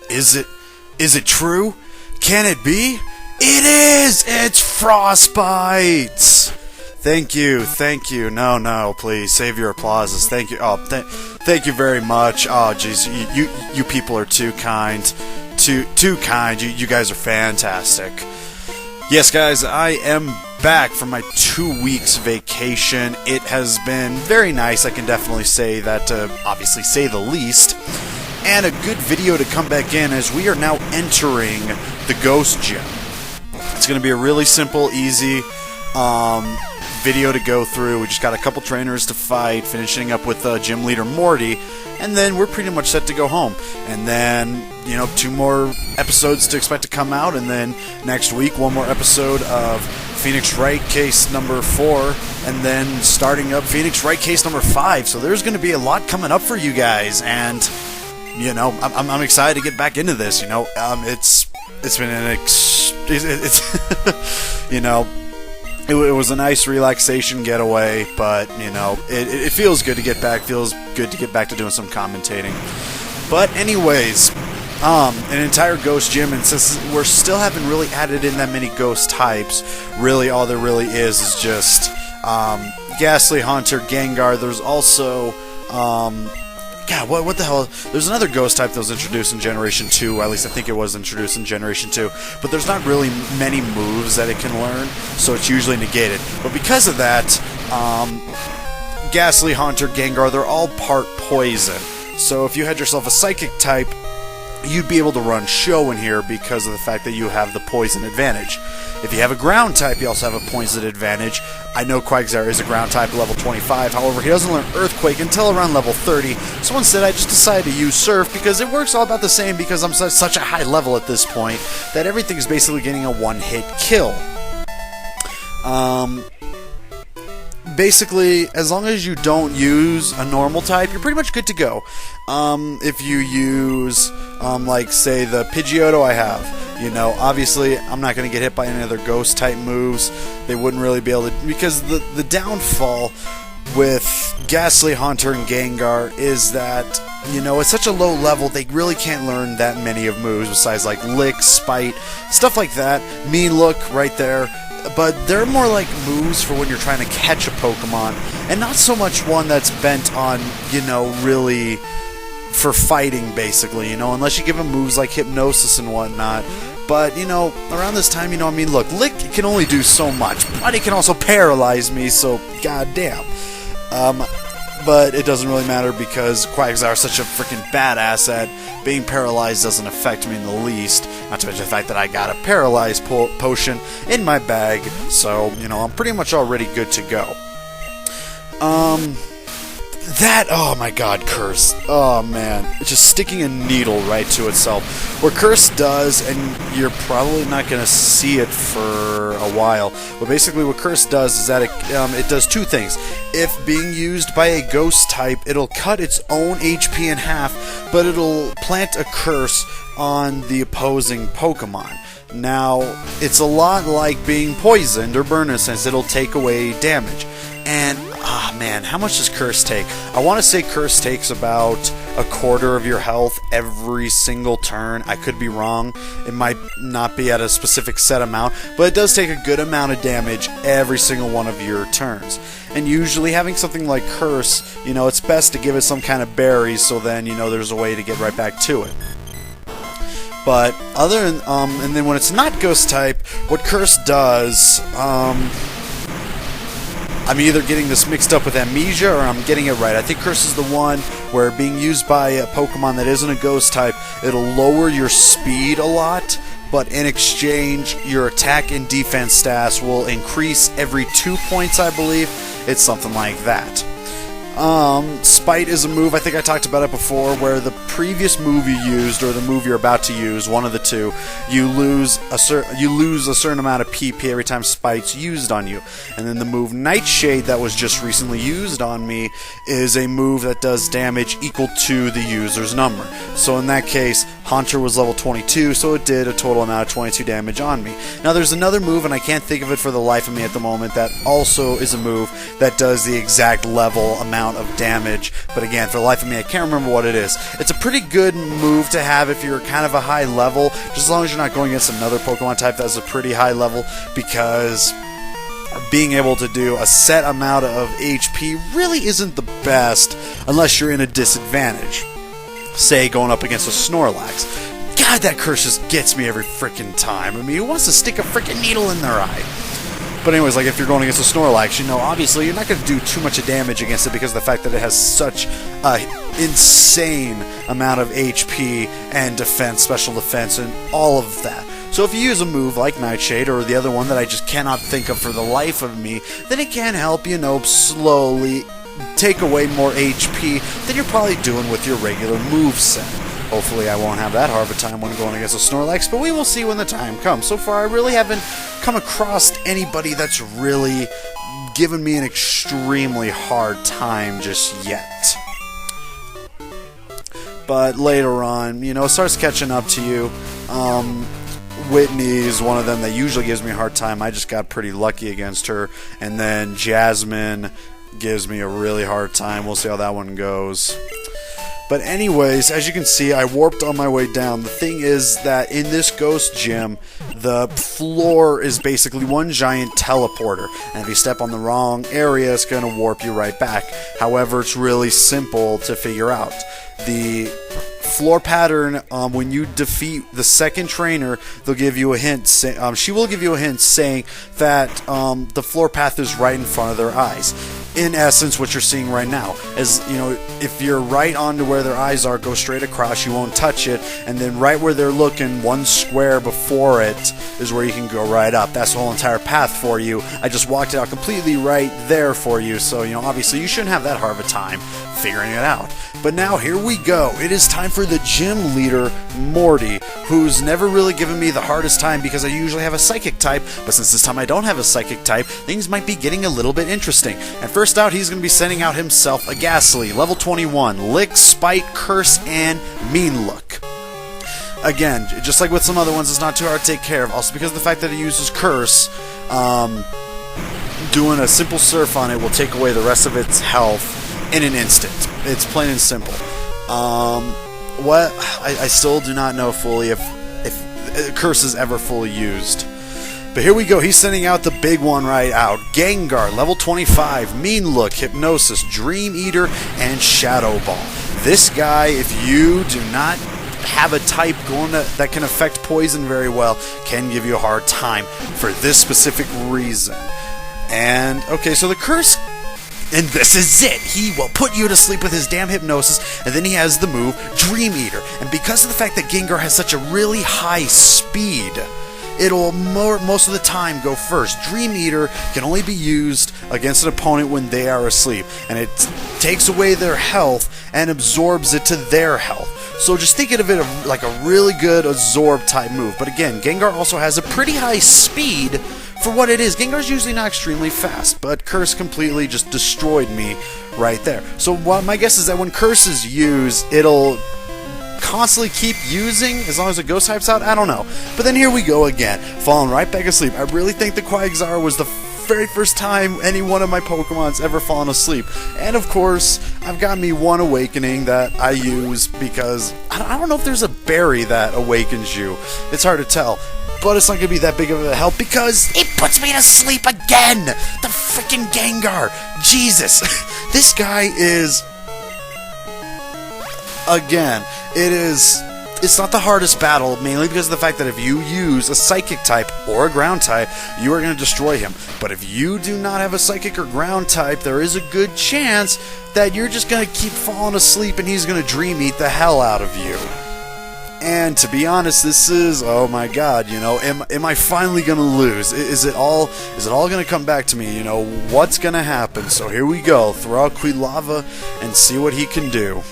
Is it true? Can it be? It is! It's Frostbites! Thank you. No, please, save your applauses. Thank you. Oh, thank you very much. Oh, jeez, you people are too kind. Too kind. You guys are fantastic. Yes, guys, I am back from my 2 weeks vacation. It has been very nice. I can definitely say that, obviously say the least. And a good video to come back in as we are now entering the Ghost Gym. It's going to be a really simple, easy video to go through. We just got a couple trainers to fight, finishing up with gym leader Morty, and then we're pretty much set to go home. And then, 2 more episodes to expect to come out, and then next week 1 more episode of Phoenix Wright case number 4, and then starting up Phoenix Wright case number 5. So there's going to be a lot coming up for you guys, and I'm excited to get back into this. It's been it was a nice relaxation getaway, but it feels good to get back. Feels good to get back to doing some commentating. But anyways, an entire ghost gym, and since we're still haven't really added in that many ghost types, really all there really is just Ghastly Haunter, Gengar. There's also God, what the hell? There's another ghost type that was introduced in Generation 2, at least I think it was introduced in Generation 2, but there's not really many moves that it can learn, so it's usually negated. But because of that, Ghastly Haunter, Gengar, they're all part poison. So if you had yourself a Psychic type, you'd be able to run Show in here because of the fact that you have the poison advantage. If you have a ground type, you also have a poison advantage. I know Quagsire is a ground type, level 25, however, he doesn't learn Earthquake until around level 30, so instead I just decided to use Surf because it works all about the same because I'm such a high level at this point that everything is basically getting a one-hit kill. Basically, as long as you don't use a normal type, you're pretty much good to go. If you use, like, say, the Pidgeotto I have, obviously, I'm not going to get hit by any other ghost-type moves. They wouldn't really be able to, because the downfall with Ghastly Haunter and Gengar is that, it's such a low level, they really can't learn that many of moves, besides, like, Lick, Spite, stuff like that. Mean Look, right there. But they're more like moves for when you're trying to catch a Pokemon, and not so much one that's bent on, really for fighting, basically, unless you give them moves like Hypnosis and whatnot. But, around this time, look, Lick can only do so much, but it can also paralyze me, so goddamn. But it doesn't really matter because Quagsire is such a freaking badass that being paralyzed doesn't affect me in the least. Not to mention the fact that I got a paralyzed potion in my bag, so, I'm pretty much already good to go. Oh my god, Curse. Oh man, it's just sticking a needle right to itself. What Curse does, and you're probably not going to see it for a while, but basically what Curse does is that it does 2 things. If being used by a ghost type, it'll cut its own HP in half, but it'll plant a curse on the opposing Pokemon. Now, it's a lot like being poisoned or burned in a sense. It'll take away damage. And, man, how much does Curse take? I want to say Curse takes about a quarter of your health every single turn. I could be wrong. It might not be at a specific set amount, but it does take a good amount of damage every single one of your turns. And usually having something like Curse, it's best to give it some kind of berries so then, there's a way to get right back to it. But other than, and then when it's not Ghost type, what Curse does, I'm either getting this mixed up with Amnesia or I'm getting it right. I think Curse is the one where being used by a Pokemon that isn't a Ghost type, it'll lower your speed a lot, but in exchange, your attack and defense stats will increase every 2 points, I believe. It's something like that. Spite is a move, I think I talked about it before, where the previous move you used, or the move you're about to use, one of the two, you lose a certain amount of PP every time Spite's used on you. And then the move Nightshade that was just recently used on me is a move that does damage equal to the user's number. So in that case, Haunter was level 22, so it did a total amount of 22 damage on me. Now there's another move, and I can't think of it for the life of me at the moment, that also is a move that does the exact level amount of damage, but again, for the life of me, I can't remember what it is. It's a pretty good move to have if you're kind of a high level, just as long as you're not going against another Pokemon type that's a pretty high level, because being able to do a set amount of HP really isn't the best unless you're in a disadvantage. Say, going up against a Snorlax. God, that curse just gets me every frickin' time. I mean, who wants to stick a frickin' needle in their eye? But anyways, like if you're going against a Snorlax, you know, obviously you're not going to do too much damage against it because of the fact that it has such a insane amount of HP and defense, special defense, and all of that. So if you use a move like Nightshade, or the other one that I just cannot think of for the life of me, then it can help, you know, slowly take away more HP than you're probably doing with your regular moveset. Hopefully I won't have that hard of a time when going against a Snorlax, but we will see when the time comes. So far, I really haven't come across anybody that's really given me an extremely hard time just yet. But later on, you know, it starts catching up to you. Whitney's one of them that usually gives me a hard time. I just got pretty lucky against her. And then Jasmine gives me a really hard time. We'll see how that one goes. But anyways, as you can see, I warped on my way down. The thing is that in this ghost gym, the floor is basically one giant teleporter. And if you step on the wrong area, it's going to warp you right back. However, it's really simple to figure out. The floor pattern, when you defeat the second trainer, they'll give you a hint. She will give you a hint saying that the floor path is right in front of their eyes. In essence, what you're seeing right now is, you know, if you're right onto where their eyes are, go straight across, you won't touch it, and then right where they're looking, one square before it is where you can go right up. That's the whole entire path for you. I just walked it out completely right there for you, so, you know, obviously you shouldn't have that hard of a time figuring it out. But now, here we go. It is time for the gym leader, Morty, who's never really given me the hardest time because I usually have a psychic type, but since this time I don't have a psychic type, things might be getting a little bit interesting. And first out, he's going to be sending out himself a Ghastly, level 21, Lick, Spite, Curse, and Mean Look. Again, just like with some other ones, it's not too hard to take care of. Also, because of the fact that it uses Curse, doing a simple Surf on it will take away the rest of its health in an instant. It's plain and simple. I still do not know fully if Curse is ever fully used. But here we go. He's sending out the big one right out. Gengar, level 25, Mean Look, Hypnosis, Dream Eater, and Shadow Ball. This guy, if you do not have a type that can affect poison very well, can give you a hard time for this specific reason. And, okay, so the Curse, and this is it. He will put you to sleep with his damn hypnosis, and then he has the move Dream Eater. And because of the fact that Gengar has such a really high speed, it'll most of the time go first. Dream Eater can only be used against an opponent when they are asleep, and it takes away their health and absorbs it to their health. So just think of it like a really good absorb type move. But again, Gengar also has a pretty high speed for what it is. Gengar's usually not extremely fast, but Curse completely just destroyed me right there. So my guess is that when Curse is used, it'll constantly keep using as long as the ghost type's out. I don't know. But then here we go again, falling right back asleep. I really think the Quagsire was the very first time any one of my Pokemon's ever fallen asleep. And of course, I've got me one awakening that I use because I don't know if there's a berry that awakens you. It's hard to tell. But it's not going to be that big of a help because it puts me to sleep again! The freaking Gengar! Jesus! This guy is... Again, it's not the hardest battle, mainly because of the fact that if you use a Psychic type or a Ground type, you are going to destroy him. But if you do not have a Psychic or Ground type, there is a good chance that you're just going to keep falling asleep and he's going to Dream Eat the hell out of you. And to be honest, this is, oh my god, you know, am I finally gonna lose? Is it all gonna come back to me? You know, what's gonna happen? So here we go, throw out Quilava and see what he can do.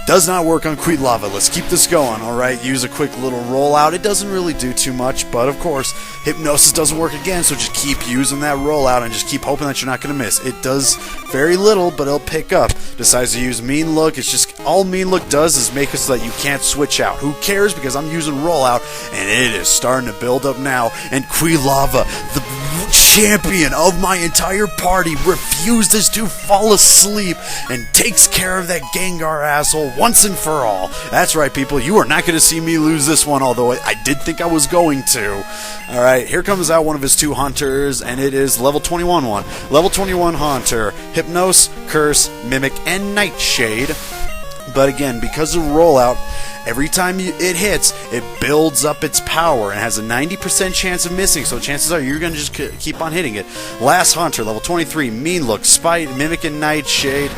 Does not work on Quilava. Let's keep this going, alright? Use a quick little rollout. It doesn't really do too much, but of course, Hypnosis doesn't work again, so just keep using that rollout and just keep hoping that you're not going to miss. It does very little, but it'll pick up. Decides to use Mean Look. It's just, all Mean Look does is make it so that you can't switch out. Who cares? Because I'm using rollout, and it is starting to build up now, and Quilava, the champion of my entire party, refuses to fall asleep and takes care of that Gengar asshole once and for all. That's right, people. You are not going to see me lose this one, although I did think I was going to. Alright, here comes out one of his two hunters, and it is level 21 one. Level 21 hunter. Hypnose, Curse, Mimic, and Nightshade. But again, because of rollout, every time it hits, it builds up its power and has a 90% chance of missing, so chances are you're going to just keep on hitting it. Last hunter, level 23, Mean Look, Spite, Mimic, and Nightshade.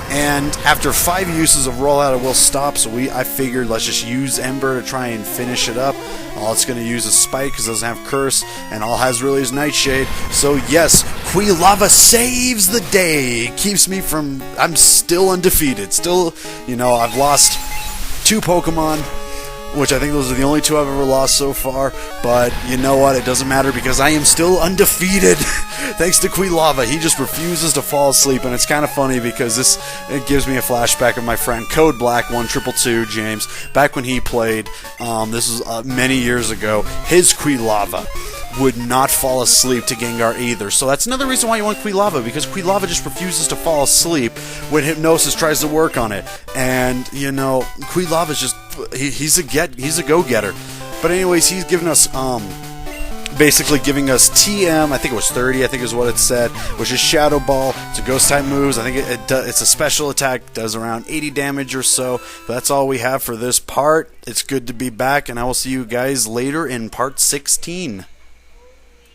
And after 5 uses of rollout, it will stop, so I figured let's just use Ember to try and finish it up. All it's going to use is Spite because it doesn't have Curse, and all it has really is Nightshade. So yes, Quilava saves the day. Keeps me from... I'm still undefeated. Still, I've lost 2 Pokemon, which I think those are the only 2 I've ever lost so far, but you know what, it doesn't matter because I am still undefeated thanks to Quilava. He just refuses to fall asleep, and it's kind of funny because it gives me a flashback of my friend Code Black 1222 James, back when he played, this was many years ago. His Quilava would not fall asleep to Gengar either. So that's another reason why you want Quilava, because Quilava just refuses to fall asleep when Hypnosis tries to work on it. And, Quilava's just... He's a go-getter. But anyways, he's giving us, basically giving us TM, I think it was 30, I think is what it said, which is Shadow Ball. It's a Ghost-type moves. I think it's a special attack, does around 80 damage or so. But that's all we have for this part. It's good to be back, and I will see you guys later in part 16.